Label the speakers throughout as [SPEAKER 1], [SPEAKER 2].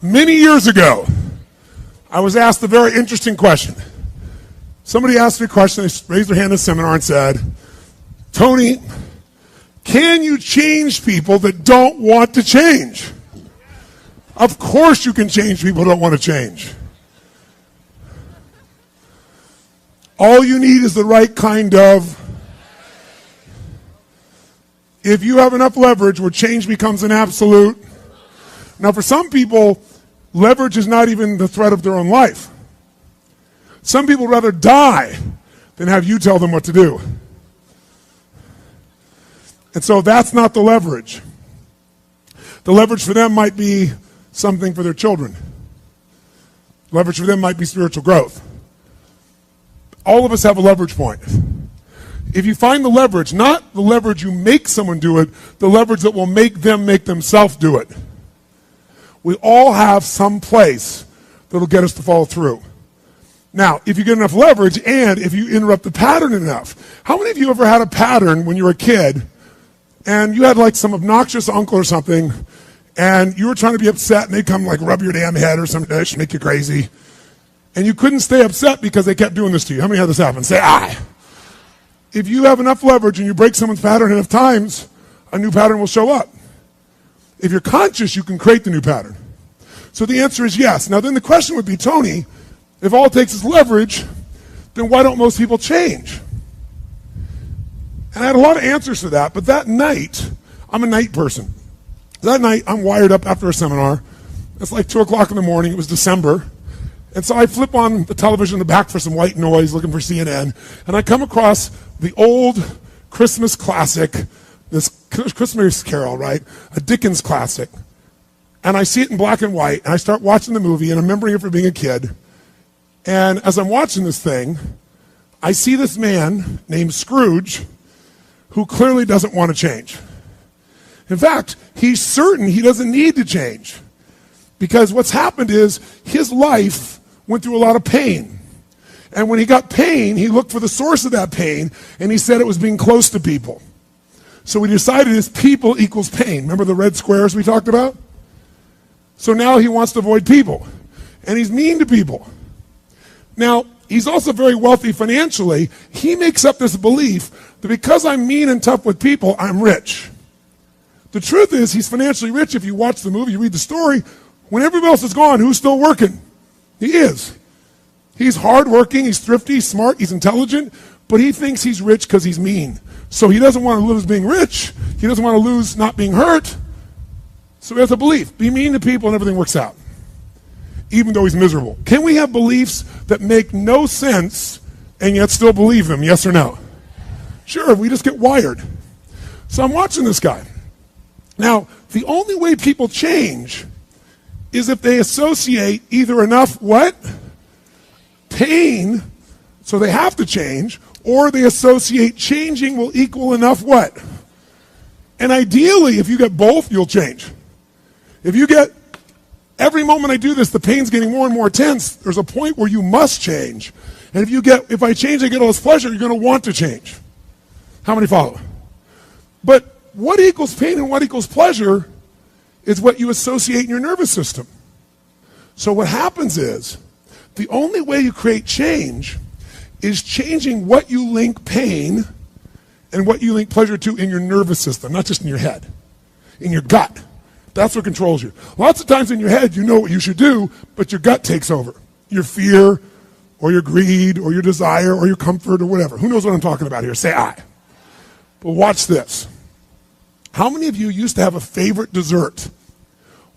[SPEAKER 1] Many years ago, I was asked a very interesting question. Somebody asked me a question, they raised their hand in a seminar and said, Tony, can you change people that don't want to change? Of course you can change people who don't want to change. All you need is the right kind of... If you have enough leverage where change becomes an absolute... Now for some people, leverage is not even the threat of their own life. Some people would rather die than have you tell them what to do. And so that's not the leverage. The leverage for them might be something for their children. Leverage for them might be spiritual growth. All of us have a leverage point. If you find the leverage, not the leverage you make someone do it, the leverage that will make them make themselves do it. We all have some place that'll get us to follow through. Now, if you get enough leverage and if you interrupt the pattern enough, how many of you ever had a pattern when you were a kid and you had like some obnoxious uncle or something and you were trying to be upset and they'd come like rub your damn head or something that should make you crazy and you couldn't stay upset because they kept doing this to you? How many had this happen? Say, aye. If you have enough leverage and you break someone's pattern enough times, a new pattern will show up. If you're conscious, you can create the new pattern. So the answer is yes. Now then the question would be, Tony, if all it takes is leverage, then why don't most people change? And I had a lot of answers to that, but that night, I'm a night person. That night, I'm wired up after a seminar. It's like 2 o'clock in the morning. It was December. And so I flip on the television in the back for some white noise, looking for CNN, and I come across the old Christmas classic, this Christmas Carol, right? A Dickens classic. And I see it in black and white, and I start watching the movie, and I'm remembering it from being a kid. And as I'm watching this thing, I see this man named Scrooge who clearly doesn't want to change. In fact, he's certain he doesn't need to change because what's happened is his life went through a lot of pain. And when he got pain, he looked for the source of that pain, and he said it was being close to people. So he decided his people equals pain. Remember the red squares we talked about? So now he wants to avoid people, and he's mean to people. Now, he's also very wealthy financially. He makes up this belief that because I'm mean and tough with people, I'm rich. The truth is, he's financially rich. If you watch the movie, you read the story, when everybody else is gone, who's still working? He is. He's hardworking, he's thrifty, he's smart, he's intelligent, but he thinks he's rich because he's mean. So he doesn't want to lose being rich. He doesn't want to lose not being hurt. So he has a belief. Be mean to people and everything works out, even though he's miserable. Can we have beliefs that make no sense and yet still believe them, yes or no? Sure, we just get wired. So I'm watching this guy. Now, the only way people change is if they associate either enough what? Pain, so they have to change, or they associate changing will equal enough what? And ideally, if you get both, you'll change. If you get, every moment I do this, the pain's getting more and more intense, there's a point where you must change. And if I change, I get all this pleasure, you're going to want to change. How many follow? But what equals pain and what equals pleasure is what you associate in your nervous system. So what happens is, the only way you create change is changing what you link pain and what you link pleasure to in your nervous system, not just in your head, in your gut. That's what controls you. Lots of times in your head, you know what you should do, but your gut takes over. Your fear, or your greed, or your desire, or your comfort, or whatever. Who knows what I'm talking about here? Say aye. But watch this. How many of you used to have a favorite dessert,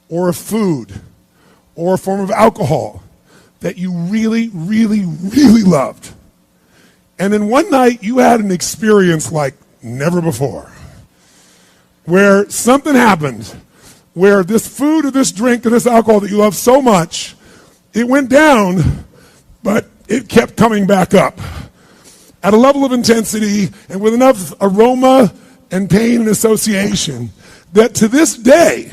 [SPEAKER 1] or a food, or a form of alcohol that you really, really, really loved? And then one night you had an experience like never before, where something happened, where this food or this drink or this alcohol that you love so much, it went down, but it kept coming back up at a level of intensity and with enough aroma and pain and association that to this day,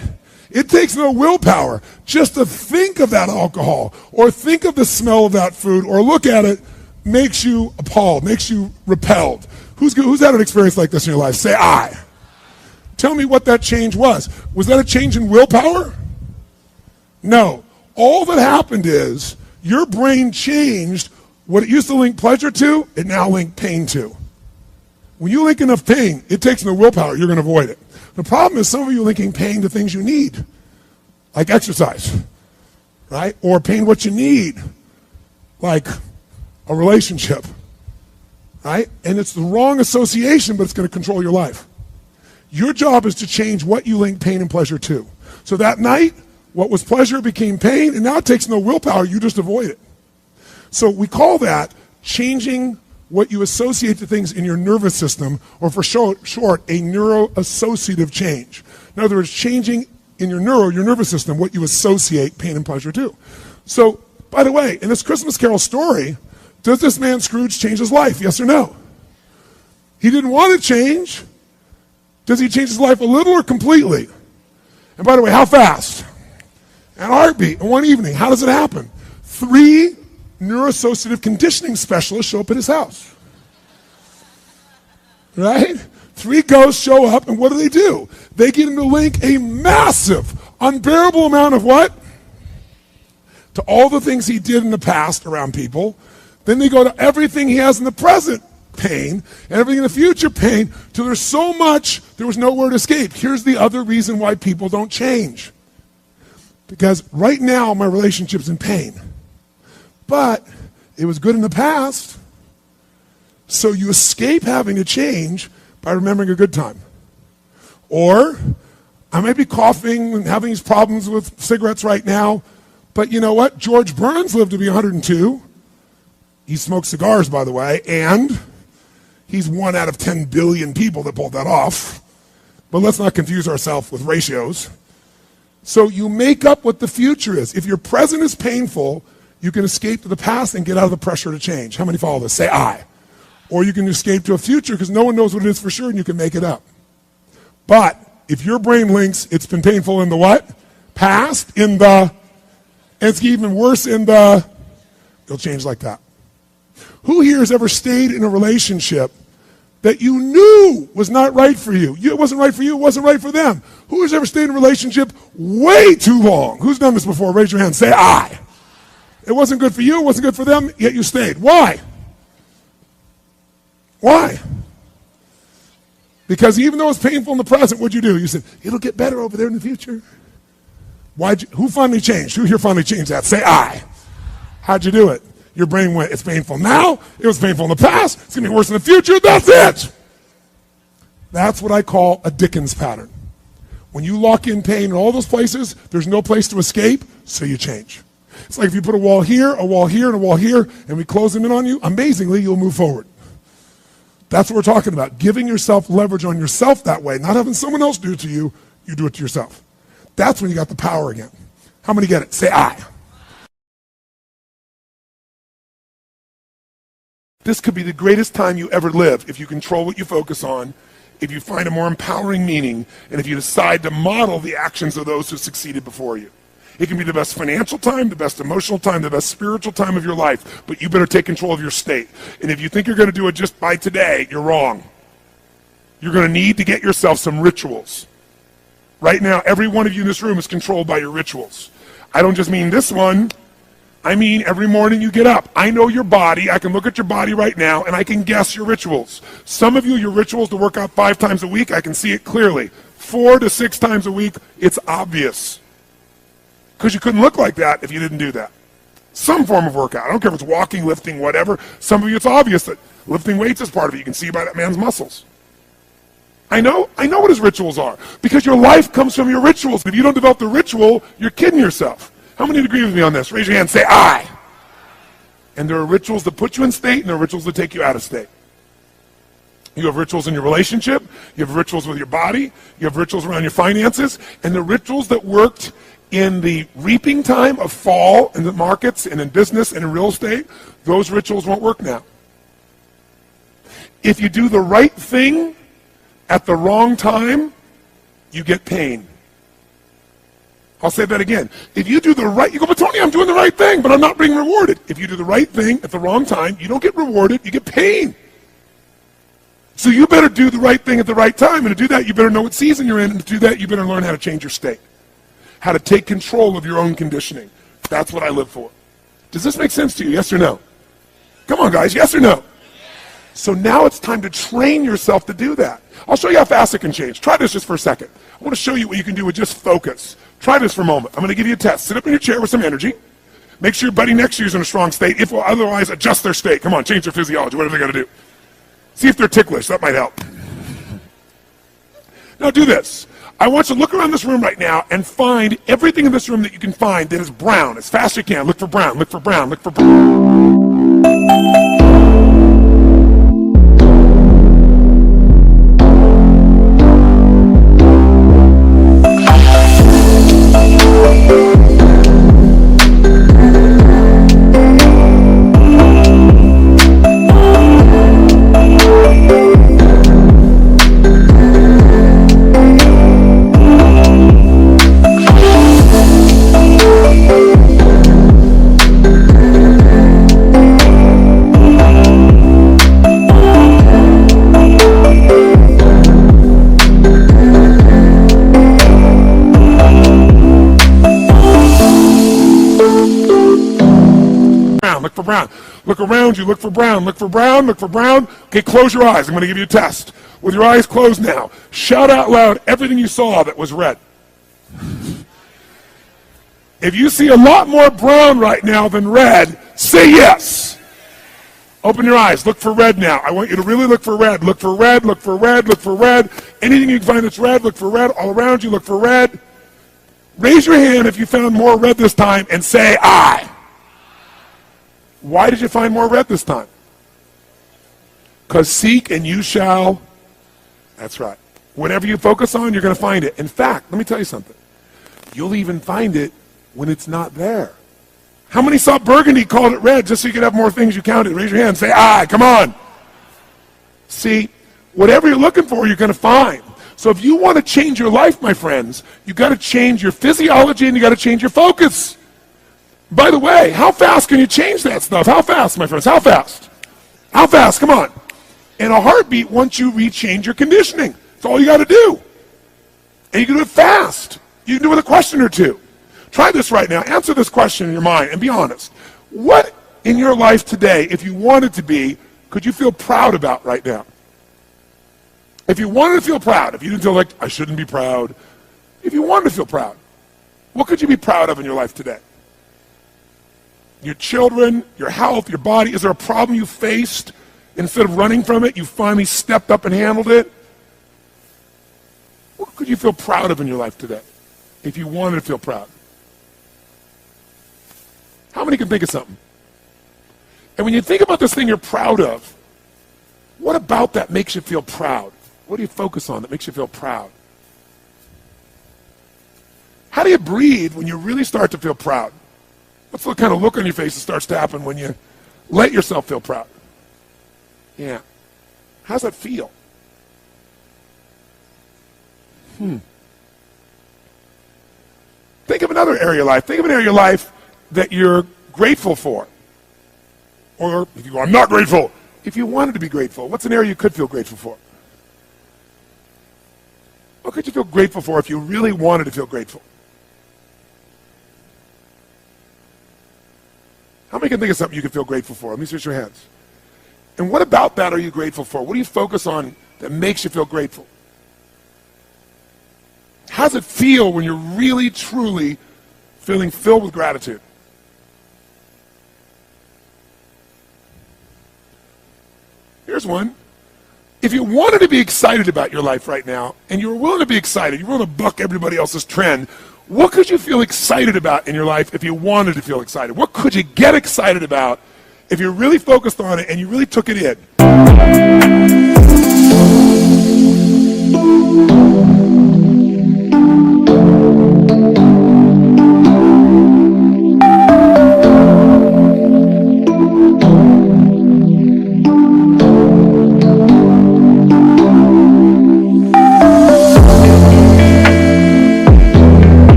[SPEAKER 1] it takes no willpower just to think of that alcohol or think of the smell of that food or look at it makes you appalled, makes you repelled. Who's had an experience like this in your life? Say aye. Tell me what that change was. Was that a change in willpower? No. All that happened is your brain changed what it used to link pleasure to, it now links pain to. When you link enough pain, it takes no willpower, you're going to avoid it. The problem is some of you are linking pain to things you need, like exercise, right? Or pain what you need, like a relationship, right? And it's the wrong association, but it's going to control your life. Your job is to change what you link pain and pleasure to. So that night, what was pleasure became pain, and now it takes no willpower, you just avoid it. So we call that changing what you associate to things in your nervous system, or for short, a neuroassociative change. In other words, changing in your nervous system, what you associate pain and pleasure to. So, by the way, in this Christmas Carol story, does this man Scrooge change his life? Yes or no? He didn't want to change. Does he change his life a little or completely? And by the way, how fast? At a heartbeat, in one evening. How does it happen? 3 neuroassociative conditioning specialists show up at his house. Right? 3 ghosts show up, and what do? They get him to link a massive, unbearable amount of what? To all the things he did in the past around people. Then they go to everything he has in the present, pain, and everything in the future, pain, till there's so much, there was nowhere to escape. Here's the other reason why people don't change. Because right now, my relationship's in pain. But it was good in the past. So you escape having to change by remembering a good time. Or I may be coughing and having these problems with cigarettes right now, but you know what? George Burns lived to be 102. He smoked cigars, by the way, and he's 1 out of 10 billion people that pulled that off. But let's not confuse ourselves with ratios. So you make up what the future is. If your present is painful, you can escape to the past and get out of the pressure to change. How many follow this? Say I. Or you can escape to a future because no one knows what it is for sure and you can make it up. But if your brain links it's been painful in the what? Past, and it's even worse it'll change like that. Who here has ever stayed in a relationship that you knew was not right for you? It wasn't right for you, it wasn't right for them. Who has ever stayed in a relationship way too long? Who's done this before? Raise your hand. Say I. It wasn't good for you, it wasn't good for them, yet you stayed. Why? Why? Because even though it's painful in the present, what'd you do? You said, it'll get better over there in the future. Who finally changed? Who here finally changed that? Say I. How'd you do it? Your brain went, it's painful now, it was painful in the past, it's going to be worse in the future, that's it. That's what I call a Dickens pattern. When you lock in pain in all those places, there's no place to escape, so you change. It's like if you put a wall here, and a wall here, and we close them in on you, amazingly, you'll move forward. That's what we're talking about. Giving yourself leverage on yourself that way, not having someone else do it to you, you do it to yourself. That's when you got the power again. How many get it? Say I. This could be the greatest time you ever live if you control what you focus on, if you find a more empowering meaning, and if you decide to model the actions of those who succeeded before you. It can be the best financial time, the best emotional time, the best spiritual time of your life, but you better take control of your state. And if you think you're going to do it just by today, you're wrong. You're going to need to get yourself some rituals. Right now, every one of you in this room is controlled by your rituals. I don't just mean this one. I mean, every morning you get up. I know your body. I can look at your body right now, and I can guess your rituals. Some of you, your rituals to work out 5 times a week, I can see it clearly. 4 to 6 times a week, it's obvious. Because you couldn't look like that if you didn't do that. Some form of workout. I don't care if it's walking, lifting, whatever. Some of you, it's obvious that lifting weights is part of it. You can see by that man's muscles. I know what his rituals are. Because your life comes from your rituals. If you don't develop the ritual, you're kidding yourself. How many agree with me on this? Raise your hand, say I. And there are rituals that put you in state, and there are rituals that take you out of state. You have rituals in your relationship, you have rituals with your body, you have rituals around your finances, and the rituals that worked in the reaping time of fall in the markets and in business and in real estate, those rituals won't work now. If you do the right thing at the wrong time, you get pain. I'll say that again. If you do the right, you go, but Tony, I'm doing the right thing, but I'm not being rewarded. If you do the right thing at the wrong time, you don't get rewarded, you get pain. So you better do the right thing at the right time, and to do that, you better know what season you're in, and to do that, you better learn how to change your state. how to take control of your own conditioning. That's what I live for. Does this make sense to you? Yes or no? Come on, guys. Yes or no? So now it's time to train yourself to do that. I'll show you how fast it can change. Try this just for a second. I want to show you what you can do with just focus. Try this for a moment. I'm going to give you a test. Sit up in your chair with some energy. Make sure your buddy next to you is in a strong state. If otherwise, adjust their state. Come on, change their physiology. Whatever they got to do. See if they're ticklish. That might help. Now do this. I want you to look around this room right now and find everything in this room that you can find that is brown. As fast as you can. Look for brown. Look for brown. Look for brown. Look for brown. Look around you. Look for brown. Look for brown. Look for brown. Okay, close your eyes. I'm going to give you a test. With your eyes closed now, shout out loud everything you saw that was red. If you see a lot more brown right now than red, say yes. Open your eyes. Look for red now. I want you to really look for red. Look for red. Look for red. Look for red. Anything you can find that's red, look for red. All around you, look for red. Raise your hand if you found more red this time and say I. Why did you find more red this time? Because seek and you shall. That's right. Whatever you focus on, you're going to find it. In fact, let me tell you something. You'll even find it when it's not there. How many saw burgundy, called it red, just so you could have more things you counted? Raise your hand and say, I. Come on. See, whatever you're looking for, you're going to find. So if you want to change your life, my friends, you've got to change your physiology and you've got to change your focus. By the way, how fast can you change that stuff? How fast, my friends? How fast? How fast? Come on. In a heartbeat, once you rechange your conditioning. That's all you got to do. And you can do it fast. You can do it with a question or two. Try this right now. Answer this question in your mind and be honest. What in your life today, if you wanted to be, could you feel proud about right now? If you wanted to feel proud, if you didn't feel like, I shouldn't be proud, if you wanted to feel proud, what could you be proud of in your life today? Your children, your health, your body. Is there a problem you faced? Instead of running from it, you finally stepped up and handled it? What could you feel proud of in your life today if you wanted to feel proud? How many can think of something? And when you think about this thing you're proud of, what about that makes you feel proud? What do you focus on that makes you feel proud? How do you breathe when you really start to feel proud? What's the kind of look on your face that starts to happen when you let yourself feel proud? Yeah. How's that feel? Think of another area of your life. Think of an area of your life that you're grateful for. Or if you go, I'm not grateful. If you wanted to be grateful, what's an area you could feel grateful for? What could you feel grateful for if you really wanted to feel grateful? How many can think of something you can feel grateful for? Let me see your hands. And what about that are you grateful for? What do you focus on that makes you feel grateful? How does it feel when you're really, truly feeling filled with gratitude? Here's one. If you wanted to be excited about your life right now, and you were willing to be excited, you're willing to buck everybody else's trend, what could you feel excited about in your life if you wanted to feel excited? What could you get excited about if you're really focused on it and you really took it in?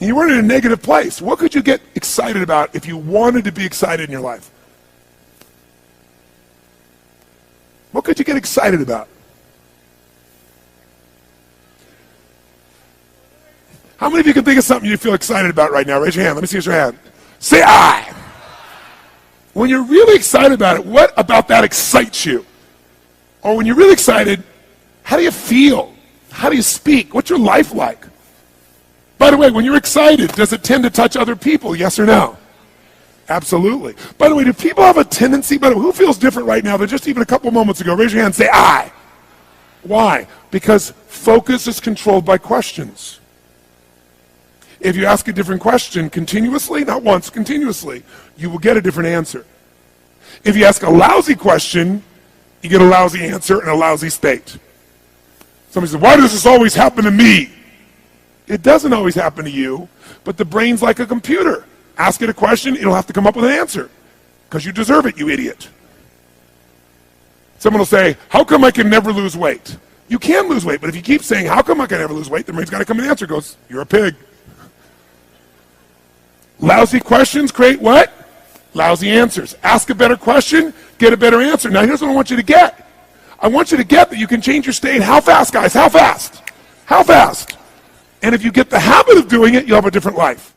[SPEAKER 1] you weren't in a negative place, what could you get excited about if you wanted to be excited in your life? What could you get excited about? How many of you can think of something you feel excited about right now? Raise your hand. Let me see your hand. Say I. When you're really excited about it, what about that excites you? Or when you're really excited, how do you feel? How do you speak? What's your life like? By the way, when you're excited, does it tend to touch other people? Yes or no? Absolutely. By the way, do people have a tendency, who feels different right now than just even a couple moments ago? Raise your hand and say I. Why? Because focus is controlled by questions. If you ask a different question continuously, not once, continuously, you will get a different answer. If you ask a lousy question, you get a lousy answer and a lousy state. Somebody says, why does this always happen to me? It doesn't always happen to you, but the brain's like a computer. Ask it a question, it'll have to come up with an answer because you deserve it, you idiot. Someone will say, how come I can never lose weight? You can lose weight, but if you keep saying, how come I can never lose weight, the brain's got to come with an answer. It goes, you're a pig. Lousy questions create what? Lousy answers. Ask a better question, get a better answer. Now here's what I want you to get. I want you to get that you can change your state. How fast, guys? How fast? How fast? And if you get the habit of doing it, you'll have a different life.